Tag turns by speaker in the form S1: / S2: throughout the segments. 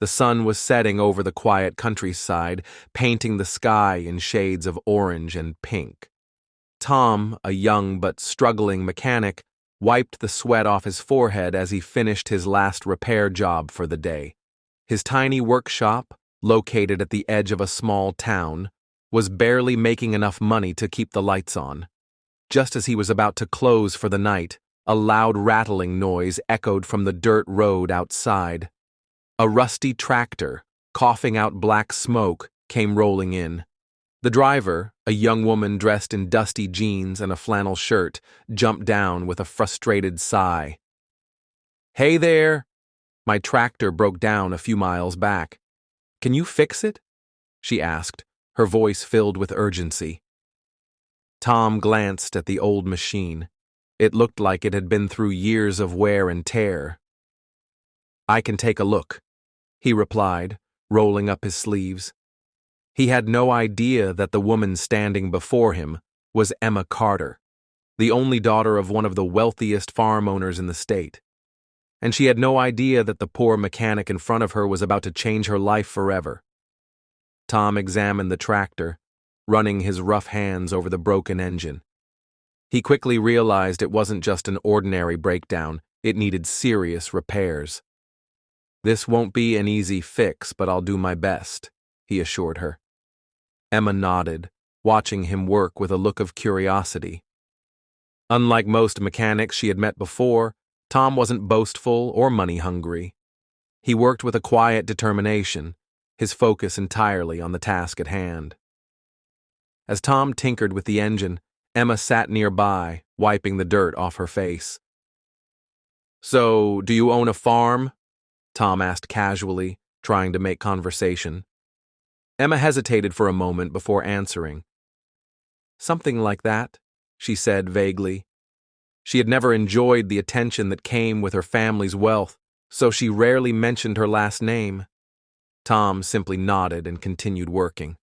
S1: The sun was setting over the quiet countryside, painting the sky in shades of orange and pink. Tom, a young but struggling mechanic, wiped the sweat off his forehead as he finished his last repair job for the day. His tiny workshop, located at the edge of a small town, was barely making enough money to keep the lights on. Just as he was about to close for the night, a loud rattling noise echoed from the dirt road outside. A rusty tractor, coughing out black smoke, came rolling in. The driver, a young woman dressed in dusty jeans and a flannel shirt, jumped down with a frustrated sigh. "Hey there! My tractor broke down a few miles back. Can you fix it?" she asked, her voice filled with urgency. Tom glanced at the old machine. It looked like it had been through years of wear and tear. "I can take a look," he replied, rolling up his sleeves. He had no idea that the woman standing before him was Emma Carter, the only daughter of one of the wealthiest farm owners in the state. And she had no idea that the poor mechanic in front of her was about to change her life forever. Tom examined the tractor, running his rough hands over the broken engine. He quickly realized it wasn't just an ordinary breakdown, it needed serious repairs. "This won't be an easy fix, but I'll do my best," he assured her. Emma nodded, watching him work with a look of curiosity. Unlike most mechanics she had met before, Tom wasn't boastful or money-hungry. He worked with a quiet determination, his focus entirely on the task at hand. As Tom tinkered with the engine, Emma sat nearby, wiping the dirt off her face. "So, do you own a farm?" Tom asked casually, trying to make conversation. Emma hesitated for a moment before answering. "Something like that," she said vaguely. She had never enjoyed the attention that came with her family's wealth, so she rarely mentioned her last name. Tom simply nodded and continued working.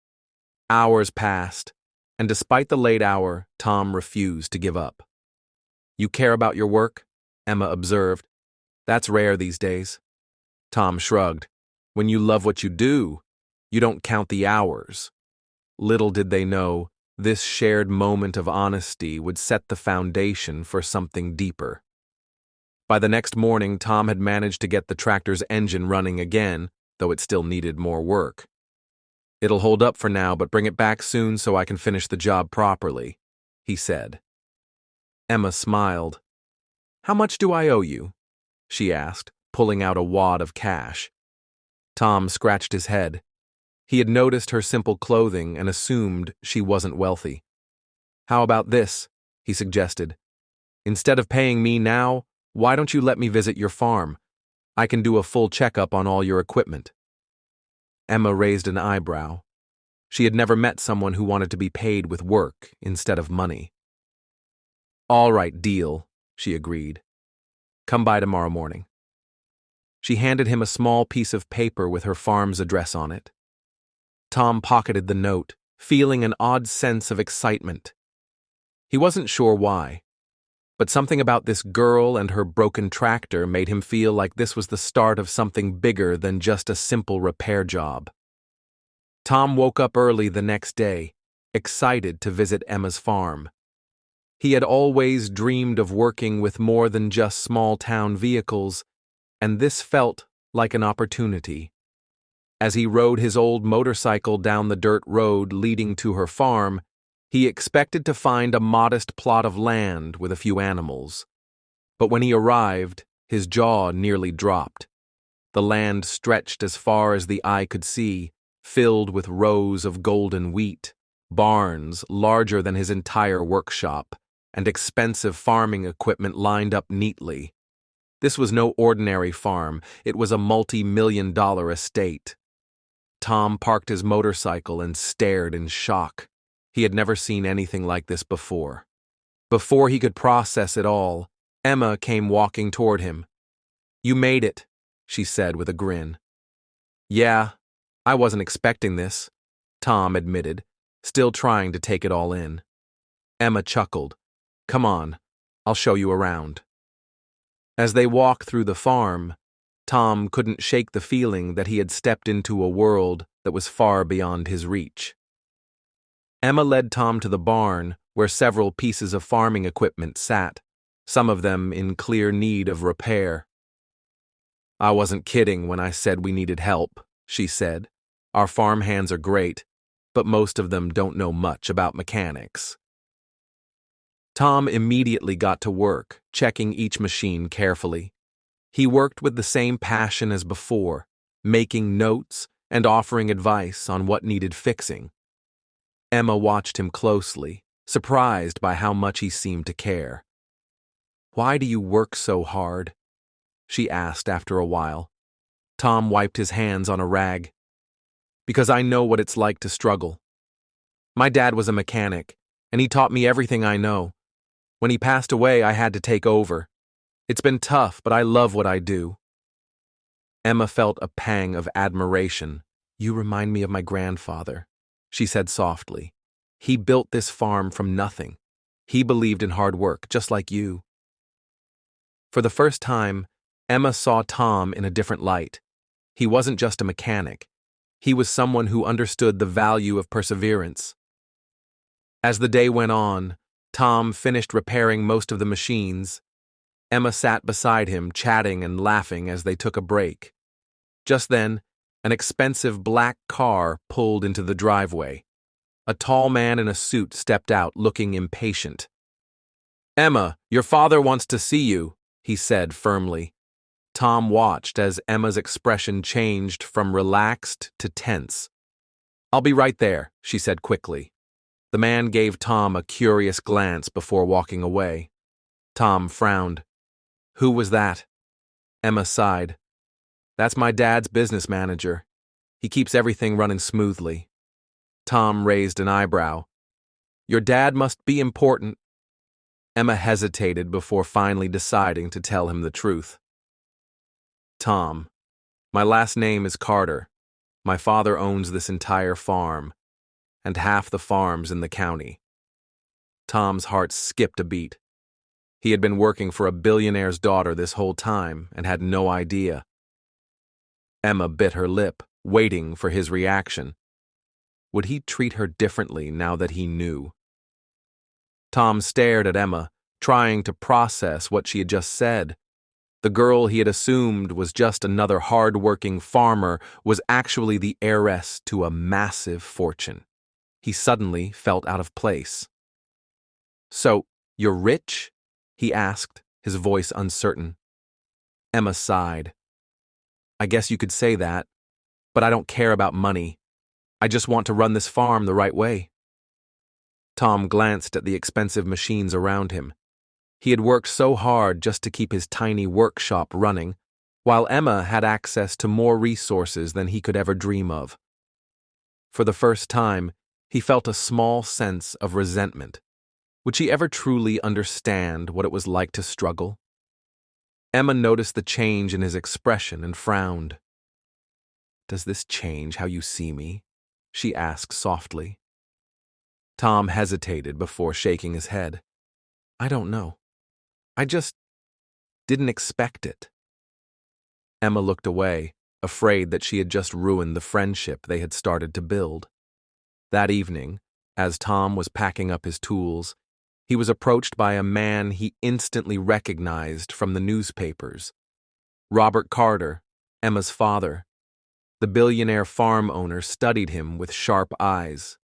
S1: Hours passed, and despite the late hour, Tom refused to give up. "You care about your work?" Emma observed. "That's rare these days." Tom shrugged. "When you love what you do, you don't count the hours." Little did they know, this shared moment of honesty would set the foundation for something deeper. By the next morning, Tom had managed to get the tractor's engine running again, though it still needed more work. "It'll hold up for now, but bring it back soon so I can finish the job properly," he said. Emma smiled. "How much do I owe you?" she asked, pulling out a wad of cash. Tom scratched his head. He had noticed her simple clothing and assumed she wasn't wealthy. "How about this?" he suggested. "Instead of paying me now, why don't you let me visit your farm? I can do a full checkup on all your equipment." Emma raised an eyebrow. She had never met someone who wanted to be paid with work instead of money. "All right, deal," she agreed. "Come by tomorrow morning." She handed him a small piece of paper with her farm's address on it. Tom pocketed the note, feeling an odd sense of excitement. He wasn't sure why, but something about this girl and her broken tractor made him feel like this was the start of something bigger than just a simple repair job. Tom woke up early the next day, excited to visit Emma's farm. He had always dreamed of working with more than just small-town vehicles, and this felt like an opportunity. As he rode his old motorcycle down the dirt road leading to her farm, he expected to find a modest plot of land with a few animals. But when he arrived, his jaw nearly dropped. The land stretched as far as the eye could see, filled with rows of golden wheat, barns larger than his entire workshop, and expensive farming equipment lined up neatly. This was no ordinary farm, it was a multi-million-dollar estate. Tom parked his motorcycle and stared in shock. He had never seen anything like this before. Before he could process it all, Emma came walking toward him. "You made it," she said with a grin. "Yeah, I wasn't expecting this," Tom admitted, still trying to take it all in. Emma chuckled. "Come on, I'll show you around." As they walked through the farm, Tom couldn't shake the feeling that he had stepped into a world that was far beyond his reach. Emma led Tom to the barn, where several pieces of farming equipment sat, some of them in clear need of repair. "I wasn't kidding when I said we needed help," she said. "Our farm hands are great, but most of them don't know much about mechanics." Tom immediately got to work, checking each machine carefully. He worked with the same passion as before, making notes and offering advice on what needed fixing. Emma watched him closely, surprised by how much he seemed to care. "Why do you work so hard?" she asked after a while. Tom wiped his hands on a rag. "Because I know what it's like to struggle. My dad was a mechanic, and he taught me everything I know. When he passed away, I had to take over. It's been tough, but I love what I do." Emma felt a pang of admiration. "You remind me of my grandfather," she said softly. "He built this farm from nothing. He believed in hard work, just like you." For the first time, Emma saw Tom in a different light. He wasn't just a mechanic. He was someone who understood the value of perseverance. As the day went on, Tom finished repairing most of the machines. Emma sat beside him, chatting and laughing as they took a break. Just then, an expensive black car pulled into the driveway. A tall man in a suit stepped out, looking impatient. "Emma, your father wants to see you," he said firmly. Tom watched as Emma's expression changed from relaxed to tense. "I'll be right there," she said quickly. The man gave Tom a curious glance before walking away. Tom frowned. "Who was that?" Emma sighed. "That's my dad's business manager. He keeps everything running smoothly." Tom raised an eyebrow. "Your dad must be important." Emma hesitated before finally deciding to tell him the truth. "Tom, my last name is Carter. My father owns this entire farm, and half the farms in the county." Tom's heart skipped a beat. He had been working for a billionaire's daughter this whole time and had no idea. Emma bit her lip, waiting for his reaction. Would he treat her differently now that he knew? Tom stared at Emma, trying to process what she had just said. The girl he had assumed was just another hard-working farmer was actually the heiress to a massive fortune. He suddenly felt out of place. "So, you're rich?" he asked, his voice uncertain. Emma sighed. "I guess you could say that, but I don't care about money. I just want to run this farm the right way." Tom glanced at the expensive machines around him. He had worked so hard just to keep his tiny workshop running, while Emma had access to more resources than he could ever dream of. For the first time, he felt a small sense of resentment. Would she ever truly understand what it was like to struggle? Emma noticed the change in his expression and frowned. "Does this change how you see me?" she asked softly. Tom hesitated before shaking his head. "I don't know. I just didn't expect it." Emma looked away, afraid that she had just ruined the friendship they had started to build. That evening, as Tom was packing up his tools, he was approached by a man he instantly recognized from the newspapers. Robert Carter, Emma's father. The billionaire farm owner studied him with sharp eyes.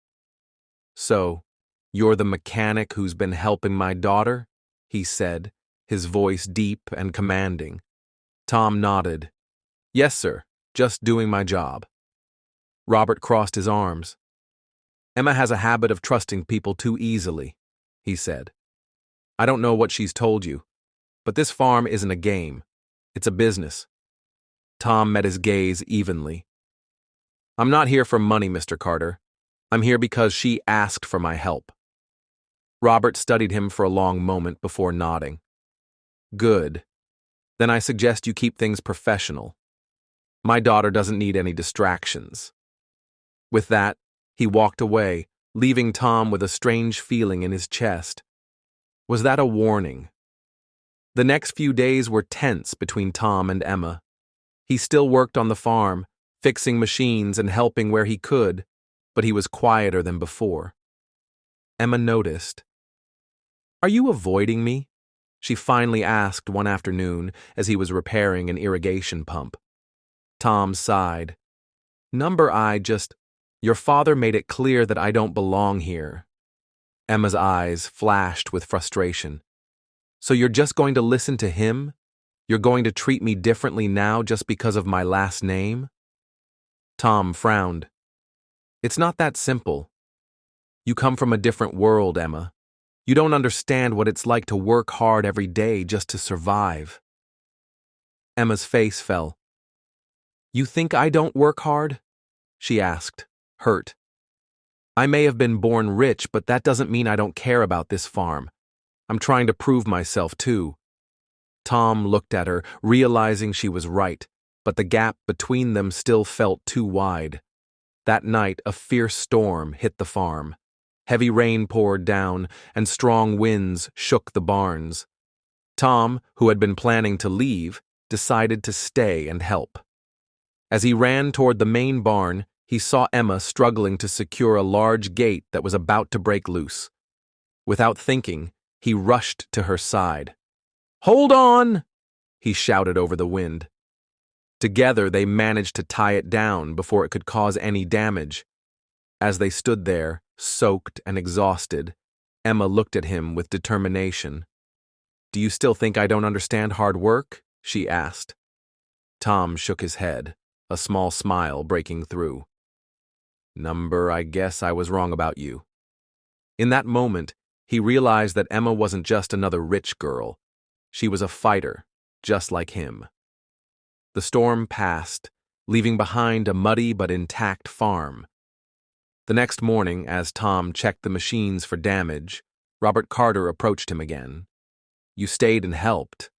S1: "So, you're the mechanic who's been helping my daughter?" he said, his voice deep and commanding. Tom nodded. "Yes, sir, just doing my job." Robert crossed his arms. "Emma has a habit of trusting people too easily," he said. "I don't know what she's told you, but this farm isn't a game. It's a business." Tom met his gaze evenly. "I'm not here for money, Mr. Carter. I'm here because she asked for my help." Robert studied him for a long moment before nodding. "Good. Then I suggest you keep things professional. My daughter doesn't need any distractions." With that, he walked away, leaving Tom with a strange feeling in his chest. Was that a warning? The next few days were tense between Tom and Emma. He still worked on the farm, fixing machines and helping where he could, but he was quieter than before. Emma noticed. "Are you avoiding me?" she finally asked one afternoon as he was repairing an irrigation pump. Tom sighed. Your father made it clear that I don't belong here." Emma's eyes flashed with frustration. "So you're just going to listen to him? You're going to treat me differently now just because of my last name?" Tom frowned. "It's not that simple. You come from a different world, Emma. You don't understand what it's like to work hard every day just to survive." Emma's face fell. "You think I don't work hard?" she asked, hurt. "I may have been born rich, but that doesn't mean I don't care about this farm. I'm trying to prove myself, too." Tom looked at her, realizing she was right, but the gap between them still felt too wide. That night, a fierce storm hit the farm. Heavy rain poured down, and strong winds shook the barns. Tom, who had been planning to leave, decided to stay and help. As he ran toward the main barn, he saw Emma struggling to secure a large gate that was about to break loose. Without thinking, he rushed to her side. "Hold on!" he shouted over the wind. Together, they managed to tie it down before it could cause any damage. As they stood there, soaked and exhausted, Emma looked at him with determination. "Do you still think I don't understand hard work?" she asked. Tom shook his head, a small smile breaking through. I guess I was wrong about you." In that moment, he realized that Emma wasn't just another rich girl. She was a fighter, just like him. The storm passed, leaving behind a muddy but intact farm. The next morning, as Tom checked the machines for damage, Robert Carter approached him again. "You stayed and helped,"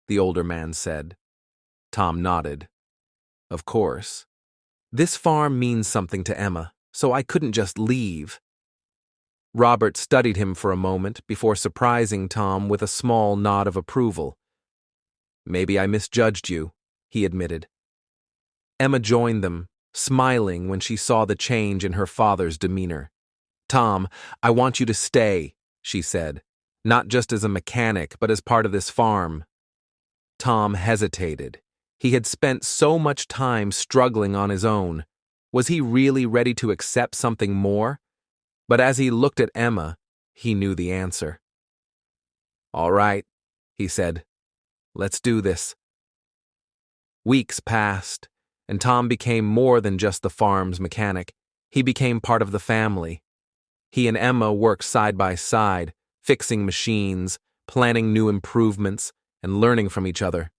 S1: the older man said. Tom nodded. "Of course. This farm means something to Emma, so I couldn't just leave." Robert studied him for a moment before surprising Tom with a small nod of approval. "Maybe I misjudged you," he admitted. Emma joined them, smiling when she saw the change in her father's demeanor. "Tom, I want you to stay," she said, "not just as a mechanic, but as part of this farm." Tom hesitated. He had spent so much time struggling on his own. Was he really ready to accept something more? But as he looked at Emma, he knew the answer. "All right," he said. "Let's do this." Weeks passed, and Tom became more than just the farm's mechanic. He became part of the family. He and Emma worked side by side, fixing machines, planning new improvements, and learning from each other.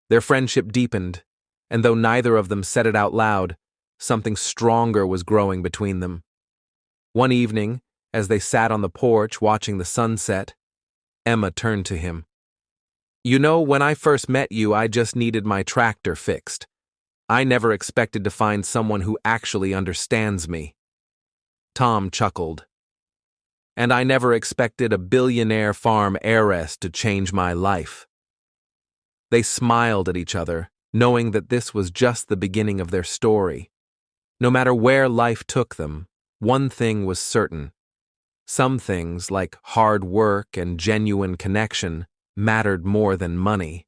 S1: Their friendship deepened, and though neither of them said it out loud, something stronger was growing between them. One evening, as they sat on the porch watching the sunset, Emma turned to him. "You know, when I first met you, I just needed my tractor fixed. I never expected to find someone who actually understands me." Tom chuckled. "And I never expected a billionaire farm heiress to change my life." They smiled at each other, knowing that this was just the beginning of their story. No matter where life took them, one thing was certain. Some things, like hard work and genuine connection, mattered more than money.